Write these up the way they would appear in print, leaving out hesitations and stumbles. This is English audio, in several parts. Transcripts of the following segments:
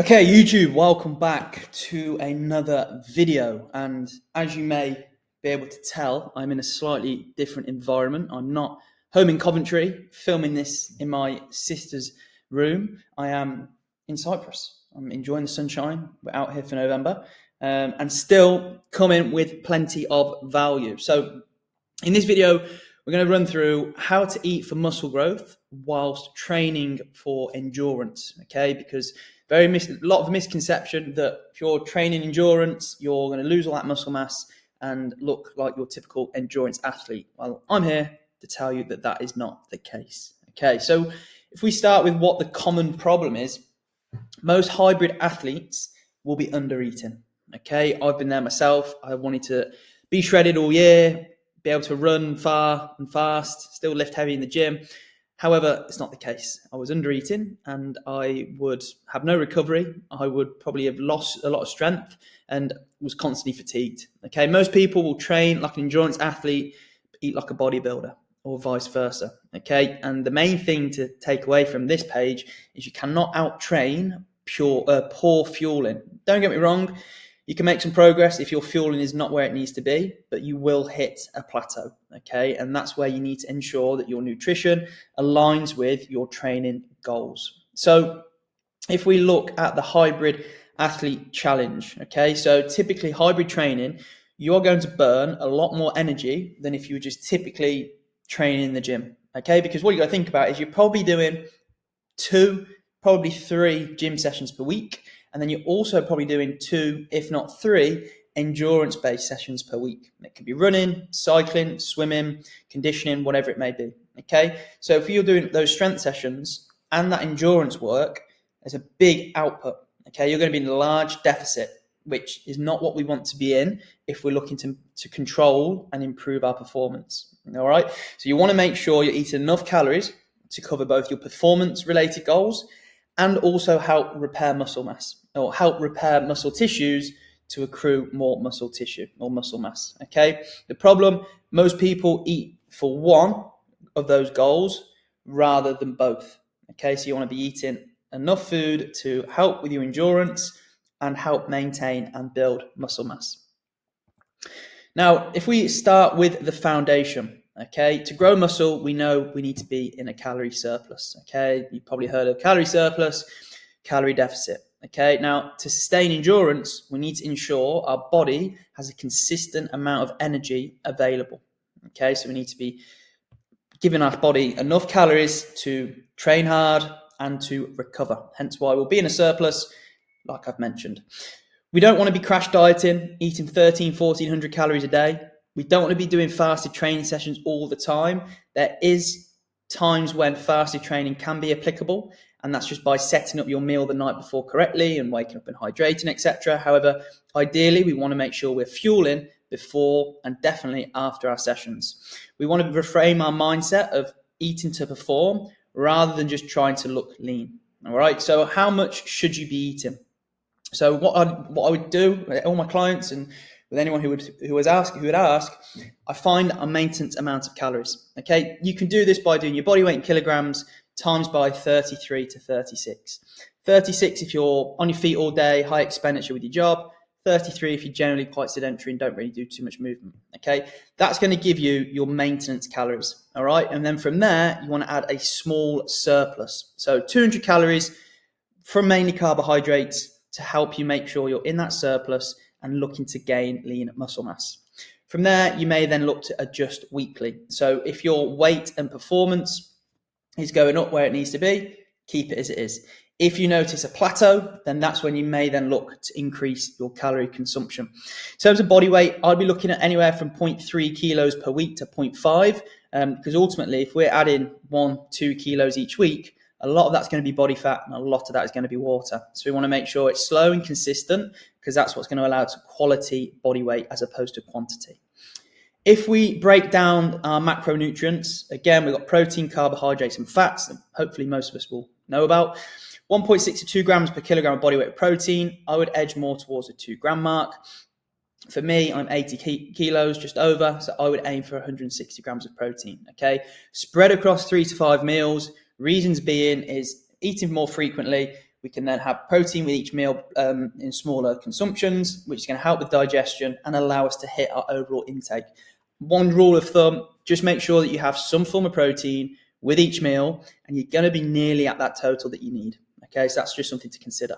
Okay, YouTube, welcome back to another video. And as you may be able to tell, I'm in a slightly different environment. I'm not home in Coventry, filming this in my sister's room. I am in Cyprus. I'm enjoying the sunshine. We're out here for November and still coming with plenty of value. So in this video, we're going to run through how to eat for muscle growth whilst training for endurance, okay? Because a lot of misconception that if you're training endurance, you're going to lose all that muscle mass and look like your typical endurance athlete. Well, I'm here to tell you that that is not the case, okay? So if we start with what the common problem is, most hybrid athletes will be under eating, okay? I've been there myself. I wanted to be shredded all year, be able to run far and fast, still lift heavy in the gym. However, it's not the case. I was under eating and I would have no recovery. I would probably have lost a lot of strength and was constantly fatigued. Okay, most people will train like an endurance athlete, eat like a bodybuilder, or vice versa. Okay, and the main thing to take away from this page is you cannot out-train poor fueling. Don't get me wrong. You can make some progress if your fueling is not where it needs to be, but you will hit a plateau, okay? And that's where you need to ensure that your nutrition aligns with your training goals. So if we look at the hybrid athlete challenge, okay? So typically hybrid training, you're going to burn a lot more energy than if you were just typically training in the gym, okay? Because what you got to think about is you're probably doing 2, probably 3 gym sessions per week. And then you're also probably doing 2, if not 3, endurance-based sessions per week. It could be running, cycling, swimming, conditioning, whatever it may be, okay? So if you're doing those strength sessions and that endurance work, there's a big output, okay? You're going to be in a large deficit, which is not what we want to be in if we're looking to control and improve our performance, all right? So you want to make sure you're eating enough calories to cover both your performance-related goals and also help repair muscle mass or help repair muscle tissues to accrue more muscle tissue or muscle mass, okay? The problem, most people eat for one of those goals rather than both, okay? So you want to be eating enough food to help with your endurance and help maintain and build muscle mass. Now, if we start with the foundation, okay, to grow muscle, we know we need to be in a calorie surplus, okay? You've probably heard of calorie surplus, calorie deficit, okay? Now, to sustain endurance, we need to ensure our body has a consistent amount of energy available, okay? So we need to be giving our body enough calories to train hard and to recover, hence why we'll be in a surplus, like I've mentioned. We don't want to be crash dieting, eating 1,400 calories a day. We don't want to be doing fasted training sessions all the time. There is times when fasted training can be applicable, and that's just by setting up your meal the night before correctly and waking up and hydrating, etc. However, ideally, we want to make sure we're fueling before and definitely after our sessions. We want to reframe our mindset of eating to perform rather than just trying to look lean. All right, so how much should you be eating? So what I would do with all my clients and with anyone who would ask, I find a maintenance amount of calories. Okay, you can do this by doing your body weight in kilograms times by 33 to 36. 36 if you're on your feet all day, high expenditure with your job. 33 if you're generally quite sedentary and don't really do too much movement. Okay, that's going to give you your maintenance calories. All right, and then from there you want to add a small surplus. So 200 calories from mainly carbohydrates to help you make sure you're in that surplus and looking to gain lean muscle mass. From there, you may then look to adjust weekly. So if your weight and performance is going up where it needs to be, keep it as it is. If you notice a plateau, then that's when you may then look to increase your calorie consumption. In terms of body weight, I'd be looking at anywhere from 0.3 kilos per week to 0.5, because ultimately, if we're adding 1-2 kilos each week, a lot of that's going to be body fat and a lot of that is going to be water. So we want to make sure it's slow and consistent because that's what's going to allow to quality body weight as opposed to quantity. If we break down our macronutrients, again, we've got protein, carbohydrates, and fats that hopefully most of us will know about. 1.6 to 2 grams per kilogram of body weight of protein. I would edge more towards the 2 gram mark. For me, I'm 80 kilos, just over, so I would aim for 160 grams of protein, okay? Spread across 3 to 5 meals. Reasons being is eating more frequently We can then have protein with each meal in smaller consumptions, which is going to help with digestion and allow us to hit our overall intake. One rule of thumb, just make sure that you have some form of protein with each meal, and you're going to be nearly at that total that you need. Okay, so that's just something to consider.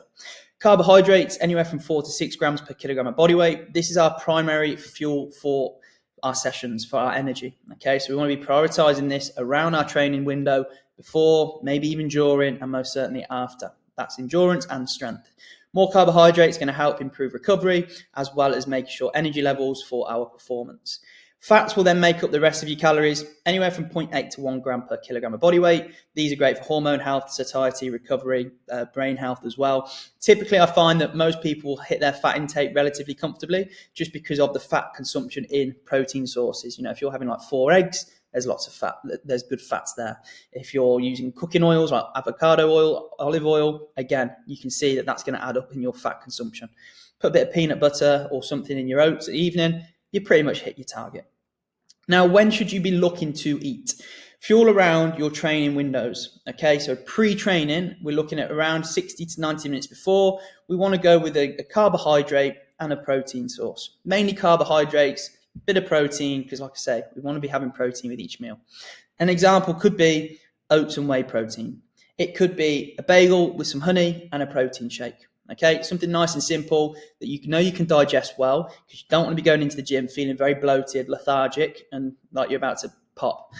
Carbohydrates, anywhere from 4 to 6 grams per kilogram of body weight. This is our primary fuel for our sessions, for our energy. Okay, so we want to be prioritizing this around our training window, before, maybe even during, and most certainly after. That's endurance and strength. More carbohydrates going to help improve recovery, as well as making sure energy levels for our performance. Fats will then make up the rest of your calories, anywhere from 0.8 to 1 gram per kilogram of body weight. These are great for hormone health, satiety, recovery, brain health as well. Typically, I find that most people hit their fat intake relatively comfortably just because of the fat consumption in protein sources. If you're having like 4 eggs, there's lots of fat. There's good fats there. If you're using cooking oils like avocado oil, olive oil, again, you can see that that's going to add up in your fat consumption. Put a bit of peanut butter or something in your oats at evening, you pretty much hit your target. Now, when should you be looking to eat? Fuel around your training windows. Okay, so pre-training, we're looking at around 60 to 90 minutes before. We want to go with a carbohydrate and a protein source. Mainly carbohydrates, a bit of protein, because like I say, we want to be having protein with each meal. An example could be oats and whey protein. It could be a bagel with some honey and a protein shake. Okay, something nice and simple that you know you can digest well, because you don't want to be going into the gym feeling very bloated, lethargic, and like you're about to pop.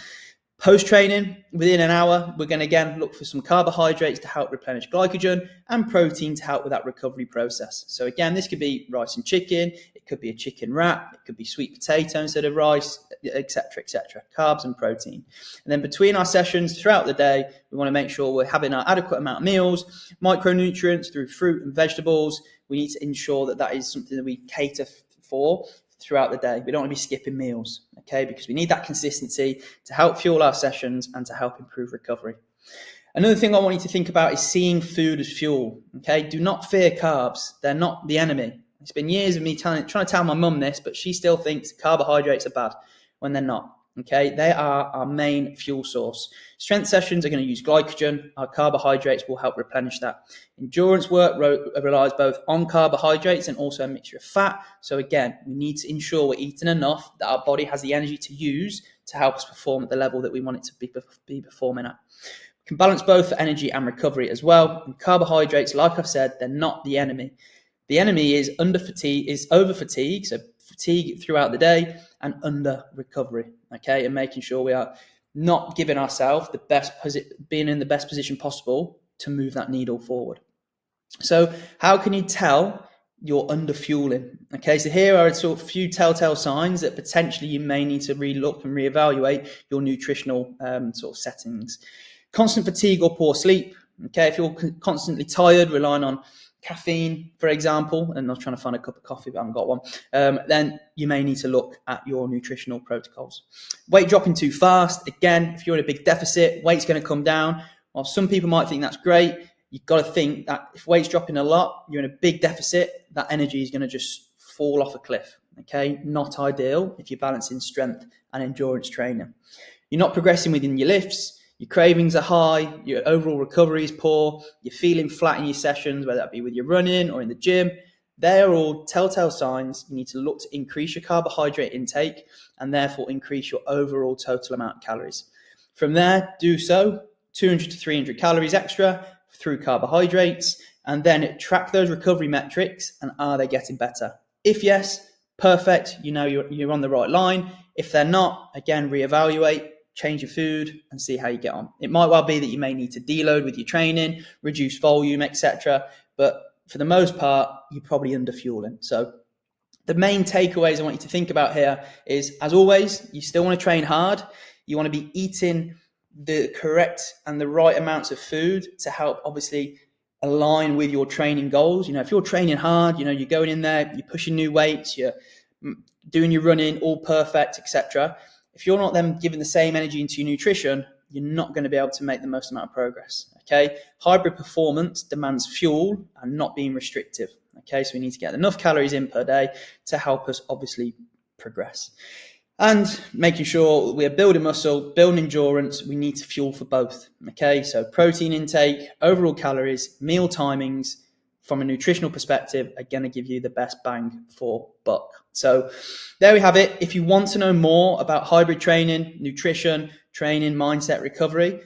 Post-training, within an hour, we're going to again look for some carbohydrates to help replenish glycogen and protein to help with that recovery process. So again, this could be rice and chicken, it could be a chicken wrap, it could be sweet potato instead of rice, etc., etc. Carbs and protein. And then between our sessions throughout the day, we want to make sure we're having our adequate amount of meals, micronutrients through fruit and vegetables. We need to ensure that that is something that we cater for throughout the day. We don't want to be skipping meals, okay, because we need that consistency to help fuel our sessions and to help improve recovery. Another thing I want you to think about is seeing food as fuel, okay? Do not fear carbs. They're not the enemy. It's been years of me trying to tell my mum this, but she still thinks carbohydrates are bad when they're not. Okay, they are our main fuel source. Strength sessions are going to use glycogen. Our carbohydrates will help replenish that. Endurance work relies both on carbohydrates and also a mixture of fat. So again, we need to ensure we're eating enough that our body has the energy to use to help us perform at the level that we want it to be performing at. We can balance both for energy and recovery as well. And carbohydrates, like I've said, they're not the enemy. The enemy is over fatigue, so fatigue throughout the day, and under recovery, okay, and making sure we are not giving ourselves being in the best position possible to move that needle forward. So how can you tell you're under fueling? Okay, so here are a sort of few telltale signs that potentially you may need to relook and reevaluate your nutritional sort of settings. Constant fatigue or poor sleep. Okay, if you're constantly tired, relying on caffeine, for example, and I was trying to find a cup of coffee, but I haven't got one, then you may need to look at your nutritional protocols. Weight dropping too fast. Again, if you're in a big deficit, weight's going to come down. While some people might think that's great, you've got to think that if weight's dropping a lot, you're in a big deficit, that energy is going to just fall off a cliff. Okay, not ideal if you're balancing strength and endurance training. You're not progressing within your lifts. Your cravings are high, your overall recovery is poor, you're feeling flat in your sessions, whether that be with your running or in the gym. They're all telltale signs you need to look to increase your carbohydrate intake and therefore increase your overall total amount of calories. From there, do so 200 to 300 calories extra through carbohydrates, and then track those recovery metrics and are they getting better? If yes, perfect, you know you're on the right line. If they're not, again, reevaluate. Change your food and see how you get on. It might well be that you may need to deload with your training, reduce volume, etc. But for the most part, you're probably under fueling. So the main takeaways I want you to think about here is, as always, you still want to train hard. You want to be eating the correct and the right amounts of food to help obviously align with your training goals. If you're training hard, you're going in there, you're pushing new weights, you're doing your running, all perfect, etc. If you're not then giving the same energy into your nutrition, you're not going to be able to make the most amount of progress. Okay, hybrid performance demands fuel and not being restrictive. Okay, so we need to get enough calories in per day to help us obviously progress. And making sure we are building muscle, building endurance, we need to fuel for both. Okay, so protein intake, overall calories, meal timings, from a nutritional perspective, are going to give you the best bang for buck. So there we have it. If you want to know more about hybrid training, nutrition, training, mindset, recovery,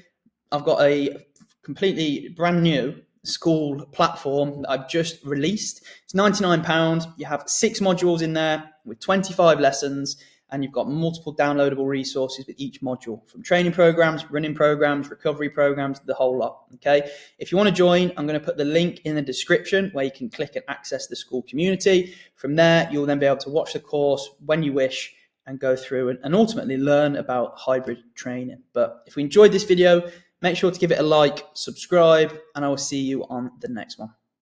I've got a completely brand new school platform that I've just released. It's £99. You have 6 modules in there with 25 lessons, and you've got multiple downloadable resources with each module, from training programs, running programs, recovery programs, the whole lot. Okay. If you want to join, I'm going to put the link in the description where you can click and access the school community. From there, you'll then be able to watch the course when you wish and go through and ultimately learn about hybrid training. But if we enjoyed this video, make sure to give it a like, subscribe, and I will see you on the next one.